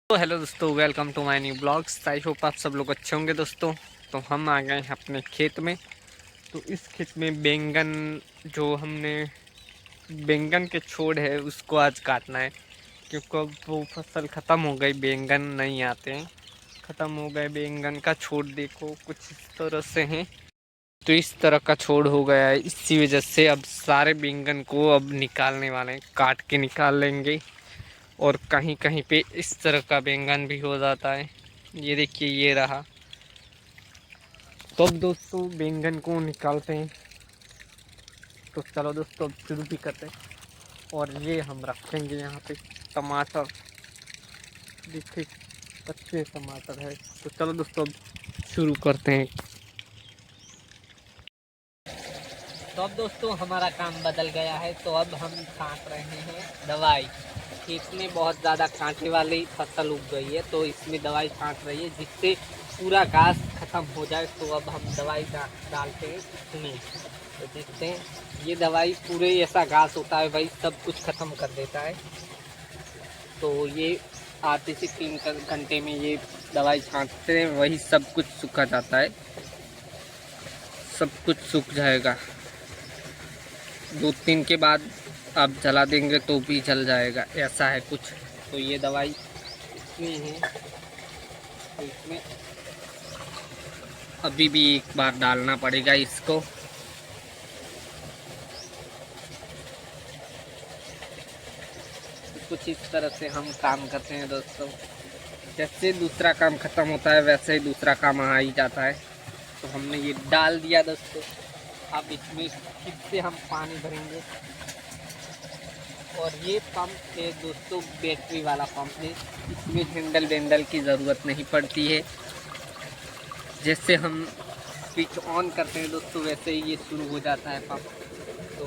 तो हेलो दोस्तों, welcome to my new blogs. I hope आप सब लोग अच्छे होंगे दोस्तों। तो हम आ गए हैं अपने खेत में। तो इस खेत में बैंगन, जो हमने बैंगन के छोड़ है उसको आज काटना है, क्योंकि अब वो फसल ख़त्म हो गई, बैंगन नहीं आते हैं, ख़त्म हो गए बैंगन का छोड़। देखो कुछ इस तरह से हैं। तो इस तरह का छोड़ हो गया है, इसी वजह से अब सारे बैंगन को अब निकालने वाले हैं, काट के निकाल लेंगे। और कहीं कहीं पे इस तरह का बैंगन भी हो जाता है। ये देखिए, ये रहा। तो अब दोस्तों बैंगन को निकालते हैं। तो चलो दोस्तों, अब शुरू भी करते हैं। और ये हम रखेंगे यहाँ पे टमाटर। देखिए कच्चे टमाटर है। तो चलो दोस्तों, अब शुरू करते हैं। तो अब दोस्तों हमारा काम बदल गया है। तो अब हम छांट रहे हैं दवाई। खेत में बहुत ज़्यादा कांटे वाली फसल उग गई है, तो इसमें दवाई छांट रही है जिससे पूरा घास खत्म हो जाए। तो अब हम दवाई डालते हैं इसमें। तो देखते हैं, ये दवाई पूरे ऐसा घास होता है भाई, सब कुछ खत्म कर देता है। तो ये आधे से 3 घंटे में ये दवाई छांटते हैं, वही सब कुछ सूखा जाता है, सब कुछ सूख जाएगा। 2 दिन के बाद आप जला देंगे तो भी जल जाएगा, ऐसा है कुछ। तो ये दवाई इसमें है। तो इसमें अभी भी एक बार डालना पड़ेगा इसको। कुछ इस तरह से हम काम करते हैं दोस्तों। जैसे दूसरा काम खत्म होता है वैसे ही दूसरा काम आ ही जाता है। तो हमने ये डाल दिया दोस्तों। अब इसमें फिर से हम पानी भरेंगे। और ये पंप है दोस्तों, बैटरी वाला पंप है। इसमें हैंडल वेंडल की ज़रूरत नहीं पड़ती है। जैसे हम स्विच ऑन करते हैं दोस्तों, वैसे ही ये शुरू हो जाता है पंप। तो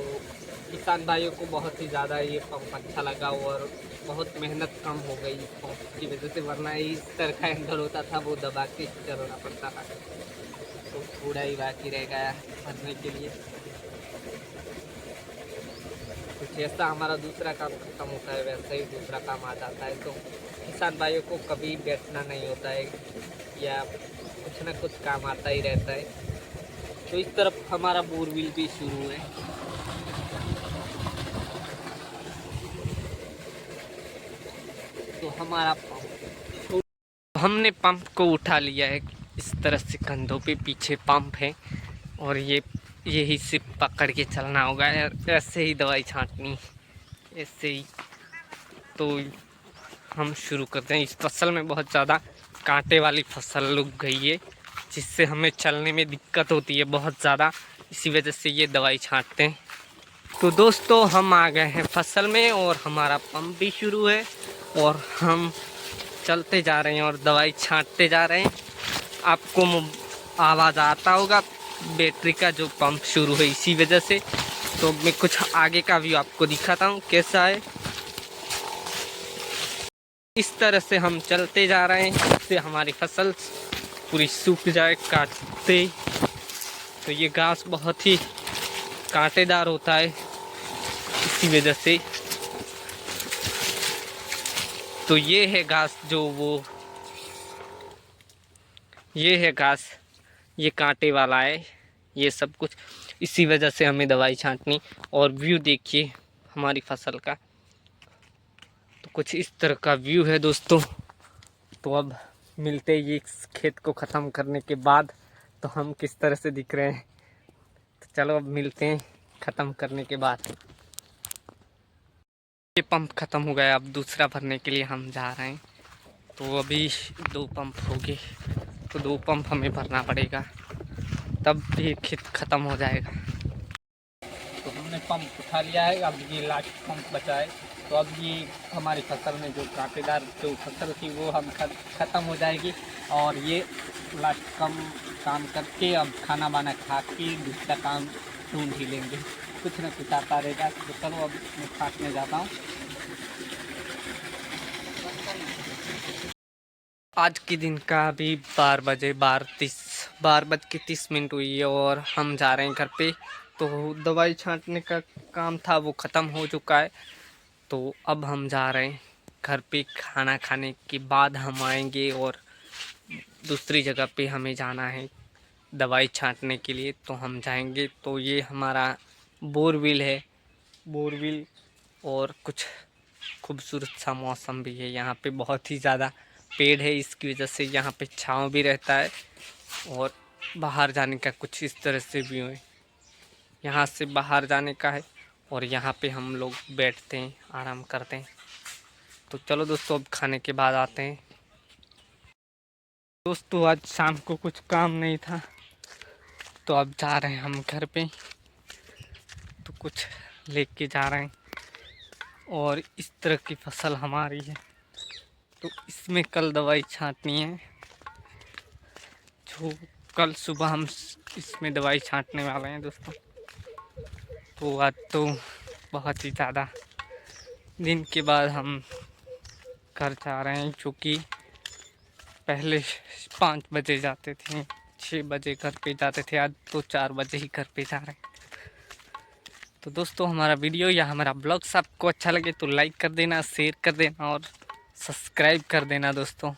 किसान भाइयों को बहुत ही ज़्यादा ये पंप अच्छा लगा, और बहुत मेहनत कम हो गई इस पंप की वजह से। वरना इस तरह का हैंडल होता था, वो दबा के चलाना पड़ता था। तो थोड़ा ही बाकी रह गया भरने के लिए। तो जैसा हमारा दूसरा काम खत्म होता है वैसा ही दूसरा काम आ जाता है। तो किसान भाइयों को कभी बैठना नहीं होता है, या कुछ ना कुछ काम आता ही रहता है। तो इस तरफ हमारा बोरवेल भी शुरू है। तो हमारा पंप, हमने पंप को उठा लिया है इस तरह से, कंधों पे पीछे पंप है। और ये यही से पकड़ के चलना होगा, ऐसे ही दवाई छांटनी, ऐसे ही। तो हम शुरू करते हैं। इस फसल में बहुत ज़्यादा कांटे वाली फसल उग गई है, जिससे हमें चलने में दिक्कत होती है बहुत ज़्यादा। इसी वजह से ये दवाई छांटते हैं। तो दोस्तों हम आ गए हैं फसल में, और हमारा पंप भी शुरू है, और हम चलते जा रहे हैं और दवाई छांटते जा रहे हैं। आपको आवाज़ आता होगा बैटरी का जो पंप शुरू है, इसी वजह से। तो मैं कुछ आगे का व्यू आपको दिखाता हूँ कैसा है। इस तरह से हम चलते जा रहे हैं, जिससे हमारी फसल पूरी सूख जाए काटते। तो ये घास बहुत ही कांटेदार होता है, इसी वजह से। तो ये है घास, जो वो ये है घास, ये कांटे वाला है, ये सब कुछ। इसी वजह से हमें दवाई छांटनी। और व्यू देखिए हमारी फसल का। तो कुछ इस तरह का व्यू है दोस्तों। तो अब मिलते हैं इस खेत को ख़त्म करने के बाद, तो हम किस तरह से दिख रहे हैं। तो चलो अब मिलते हैं ख़त्म करने के बाद। ये पंप ख़त्म हो गया, अब दूसरा भरने के लिए हम जा रहे हैं। तो अभी 2 पंप हो गए, तो 2 पंप हमें भरना पड़ेगा, तब भी खेत ख़त्म हो जाएगा। तो हमने पंप उठा लिया है, अब ये लास्ट पंप बचा है। तो अब ये हमारी फसल में जो कांटेदार जो फसल थी वो हम ख़त्म हो जाएगी। और ये लास्ट काम करके अब खाना वाना खा के दूसरा काम ढूंढ ही लेंगे, कुछ न कुछ आता रहेगा। तो चलो अब मैं काटने जाता हूँ। आज के दिन का अभी 12 बज के 30 मिनट हुई है, और हम जा रहे हैं घर पे। तो दवाई छांटने का काम था वो ख़त्म हो चुका है। तो अब हम जा रहे हैं घर पे खाना खाने के बाद हम आएंगे और दूसरी जगह पे हमें जाना है दवाई छांटने के लिए, तो हम जाएंगे। तो ये हमारा बोरविल है, बोरविल, और कुछ खूबसूरत सा मौसम भी है। यहाँ पे बहुत ही ज़्यादा पेड़ है, इसकी वजह से यहाँ पे छाँव भी रहता है और बाहर जाने का कुछ इस तरह से व्यू है। यहाँ से बाहर जाने का है और यहाँ पे हम लोग बैठते हैं, आराम करते हैं। तो चलो दोस्तों, अब खाने के बाद आते हैं। दोस्तों आज शाम को कुछ काम नहीं था, तो अब जा रहे हैं हम घर पे, तो कुछ लेके जा रहे हैं। और इस तरह की फसल हमारी है, तो इसमें कल दवाई छांटनी है। जो कल सुबह हम इसमें दवाई छांटने वाले हैं दोस्तों। तो आज तो बहुत ही ज़्यादा दिन के बाद हम घर जा रहे हैं, क्योंकि पहले 5 बजे जाते थे, 6 बजे घर पे जाते थे, आज तो 4 बजे ही घर पे जा रहे हैं। तो दोस्तों हमारा वीडियो या हमारा ब्लॉग्स आपको अच्छा लगे तो लाइक कर देना, शेयर कर देना और सब्सक्राइब कर देना दोस्तों।